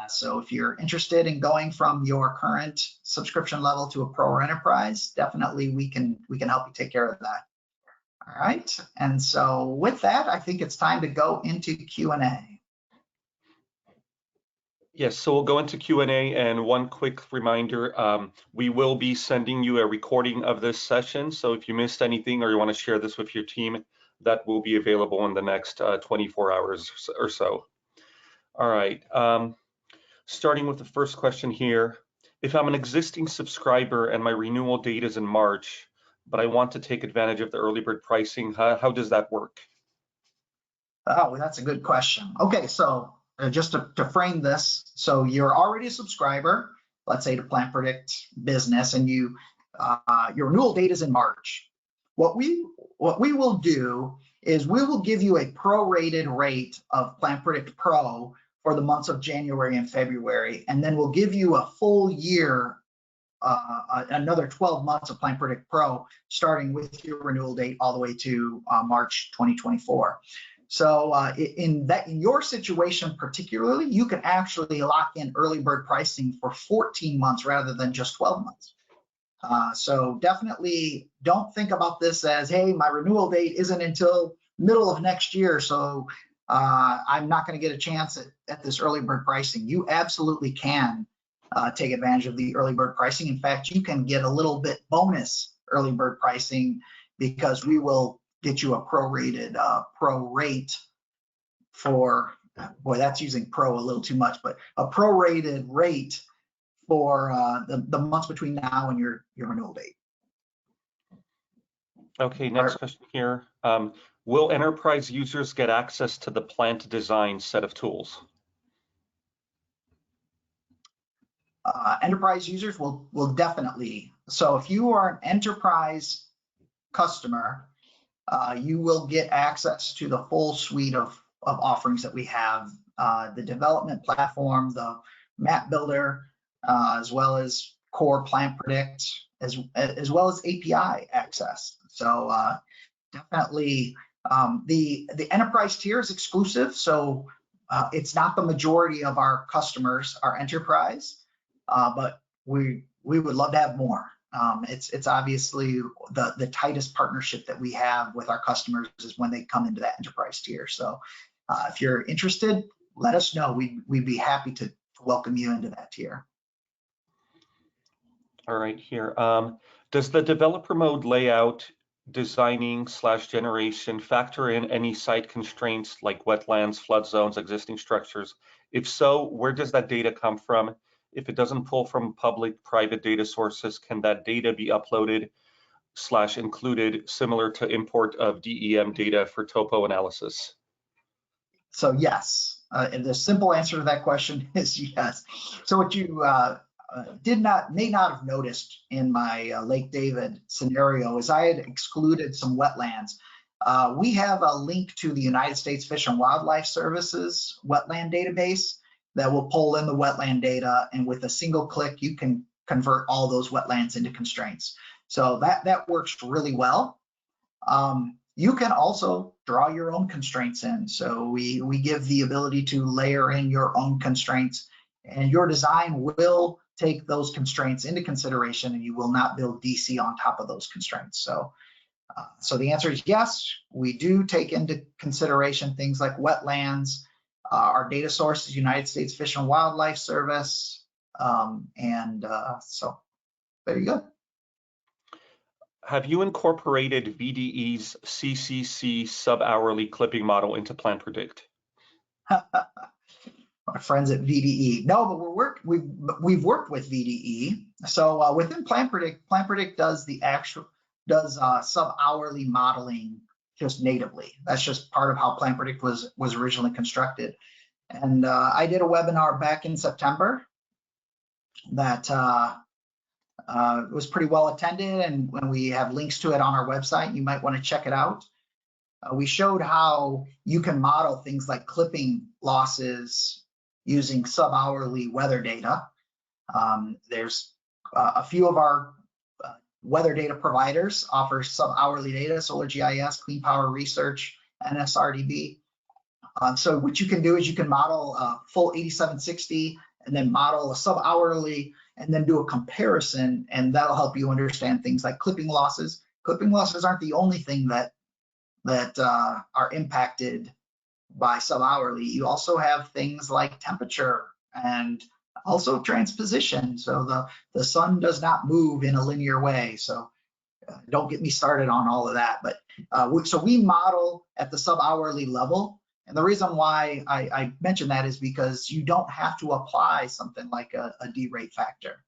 So if you're interested in going from your current subscription level to a Pro or Enterprise, definitely we can help you take care of that. All right, and so with that, I think it's time to go into Q&A. Yes, so we'll go into Q&A, and one quick reminder, we will be sending you a recording of this session, so if you missed anything or you want to share this with your team, that will be available in the next 24 hours or so. All right, starting with the first question here. If I'm an existing subscriber and my renewal date is in March, but I want to take advantage of the early bird pricing, how does that work? Oh, that's a good question. Okay, so just to frame this, so you're already a subscriber, let's say to PlantPredict Business, and your renewal date is in March. What we will do is we will give you a prorated rate of PlantPredict Pro for the months of January and February, and then we'll give you a full year, another 12 months of PlantPredict Pro, starting with your renewal date all the way to March 2024. So in your situation particularly, you can actually lock in early bird pricing for 14 months rather than just 12 months. So definitely don't think about this as, hey, my renewal date isn't until middle of next year, so I'm not going to get a chance at this early bird pricing. You absolutely can take advantage of the early bird pricing. In fact, you can get a little bit bonus early bird pricing because we will get you a prorated pro rate for, boy, that's using pro a little too much, but a prorated rate for the months between now and your renewal date. Okay, next question here. Will enterprise users get access to the plant design set of tools? Enterprise users will definitely. So if you are an enterprise customer, you will get access to the full suite of offerings that we have, the development platform, the map builder, as well as core PlantPredict, as well as API access. So definitely the enterprise tier is exclusive, so it's not the majority of our customers are enterprise, but we would love to have more. It's obviously the tightest partnership that we have with our customers is when they come into that enterprise tier. So if you're interested, let us know. We'd be happy to welcome you into that tier. All right, here. Does the developer mode layout, designing / generation factor in any site constraints like wetlands, flood zones, existing structures? If so, where does that data come from? If it doesn't pull from public, private data sources, can that data be uploaded / included similar to import of DEM data for topo analysis? So yes, and the simple answer to that question is yes. So what you may not have noticed in my Lake David scenario is I had excluded some wetlands. We have a link to the United States Fish and Wildlife Services wetland database that will pull in the wetland data, and with a single click, you can convert all those wetlands into constraints. So that works really well. You can also draw your own constraints in. So we give the ability to layer in your own constraints, and your design will take those constraints into consideration, and you will not build DC on top of those constraints. So the answer is yes, we do take into consideration things like wetlands. Our data source is United States Fish and Wildlife Service. So there you go. Have you incorporated VDE's CCC sub-hourly clipping model into PlantPredict? Our friends at VDE. No, but we've worked with VDE. So within PlantPredict, PlantPredict does sub-hourly modeling just natively. That's just part of how PlantPredict was originally constructed. And I did a webinar back in September that was pretty well attended, and when we have links to it on our website, you might want to check it out. We showed how you can model things like clipping losses using sub-hourly weather data. There's a few of our weather data providers offer sub-hourly data, Solar GIS, Clean Power Research, NSRDB. So what you can do is you can model a full 8760 and then model a sub-hourly and then do a comparison, and that'll help you understand things like clipping losses. Clipping losses aren't the only thing that are impacted by sub-hourly. You also have things like temperature and also transposition. So the sun does not move in a linear way. So don't get me started on all of that. But so we model at the sub-hourly level. And the reason why I mention that is because you don't have to apply something like a D-rate factor.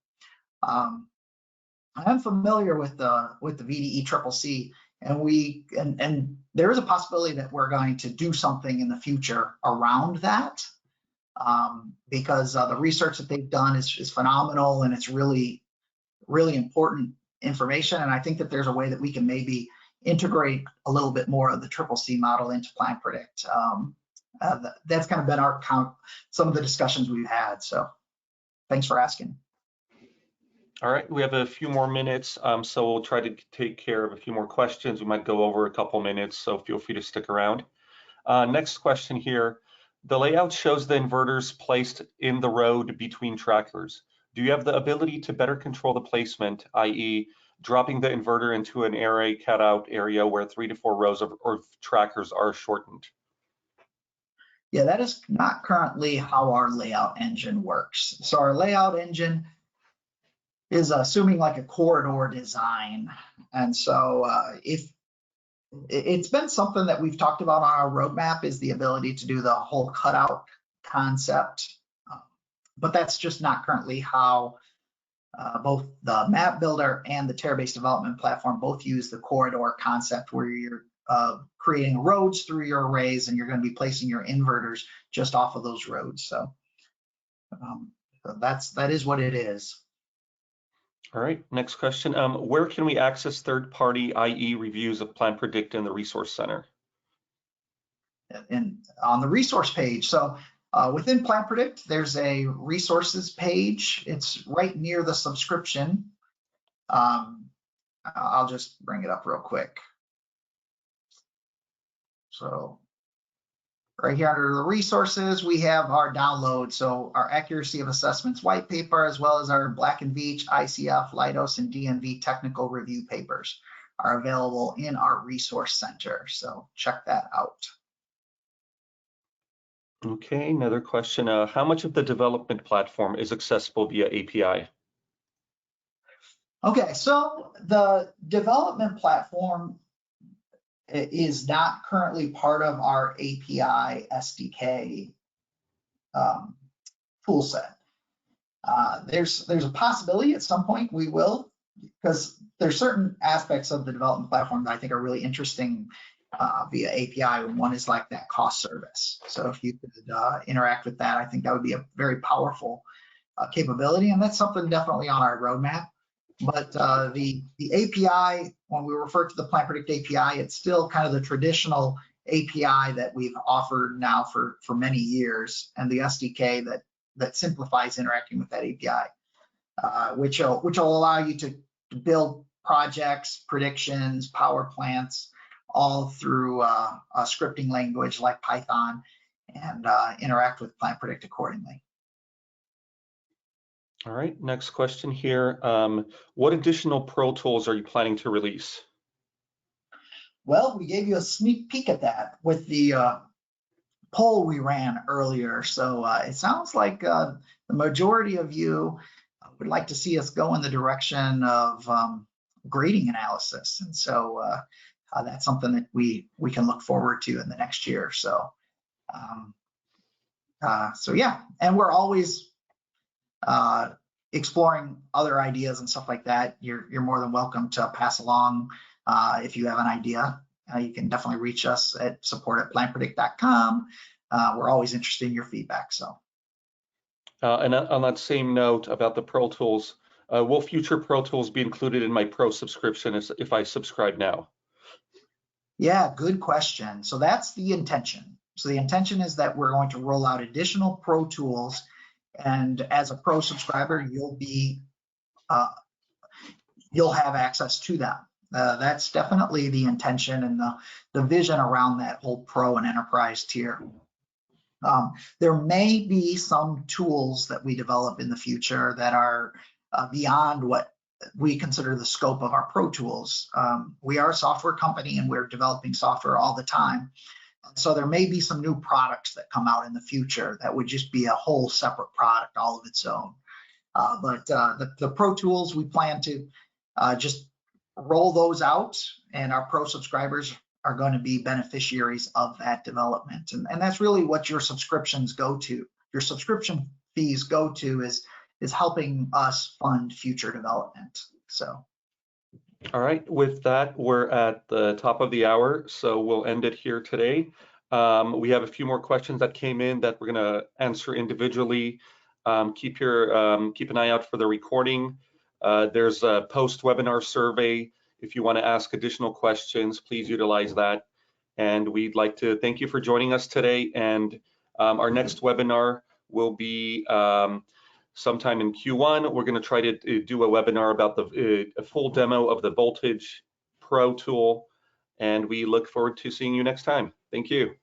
I'm familiar with the VDE CCC. And there is a possibility that we're going to do something in the future around that, because the research that they've done is phenomenal, and it's really, really important information. And I think that there's a way that we can maybe integrate a little bit more of the CCC model into PlantPredict. That's kind of been some of the discussions we've had. So thanks for asking. All right, we have a few more minutes, so we'll try to take care of a few more questions. We might go over a couple minutes, so feel free to stick around. Next question here. The layout shows the inverters placed in the road between trackers. Do you have the ability to better control the placement, i.e. dropping the inverter into an array cutout area where 3 to 4 rows of trackers are shortened? Yeah, that is not currently how our layout engine works. So our layout engine is assuming like a corridor design. And so if it's been something that we've talked about on our roadmap, is the ability to do the whole cutout concept. But that's just not currently how both the map builder and the Terabase Development Platform both use the corridor concept, where you're creating roads through your arrays, and you're going to be placing your inverters just off of those roads. So that is what it is. All right, next question. Where can we access third-party IE reviews of PlantPredict in the Resource Center? And on the resource page. So within PlantPredict, there's a resources page. It's right near the subscription. I'll just bring it up real quick. So right here under the resources, we have our download. So our accuracy of assessments white paper, as well as our Black & Veatch, ICF, Leidos, and DNV technical review papers are available in our resource center. So check that out. Okay, another question. How much of the development platform is accessible via API? Okay, so the development platform is not currently part of our API SDK tool set. There's a possibility at some point we will, because there's certain aspects of the development platform that I think are really interesting via API. One is like that cost service. So if you could interact with that, I think that would be a very powerful capability, and that's something definitely on our roadmap. But the API, when we refer to the PlantPredict API, it's still kind of the traditional API that we've offered now for many years, and the SDK that simplifies interacting with that API, which will allow you to build projects, predictions, power plants, all through a scripting language like Python, and interact with PlantPredict accordingly. All right, next question here. What additional Pro tools are you planning to release? Well, we gave you a sneak peek at that with the poll we ran earlier. So it sounds like the majority of you would like to see us go in the direction of grading analysis. And so that's something that we can look forward to in the next year. So, so yeah, and we're always exploring other ideas and stuff like that. You're more than welcome to pass along if you have an idea. You can definitely reach us at support@plantpredict.com. We're always interested in your feedback. So, and on that same note about the Pro tools, will future Pro tools be included in my Pro subscription if I subscribe now? Yeah, good question. So that's the intention. So the intention is that we're going to roll out additional Pro tools, and as a Pro subscriber, you'll have access to them. That's definitely the intention and the vision around that whole Pro and Enterprise tier. There may be some tools that we develop in the future that are beyond what we consider the scope of our Pro tools. We are a software company, and we're developing software all the time. So there may be some new products that come out in the future that would just be a whole separate product all of its own. But the Pro tools, we plan to just roll those out, and our Pro subscribers are going to be beneficiaries of that development. And that's really what your subscriptions go to. Your subscription fees go to is helping us fund future development. So. All right, with that, we're at the top of the hour, so we'll end it here today. We have a few more questions that came in that we're going to answer individually. Keep an eye out for the recording. There's a post-webinar survey. If you want to ask additional questions, please utilize that. And we'd like to thank you for joining us today. And our next webinar will be sometime in Q1. We're going to try to do a webinar about a full demo of the Voltage Pro tool. And we look forward to seeing you next time. Thank you.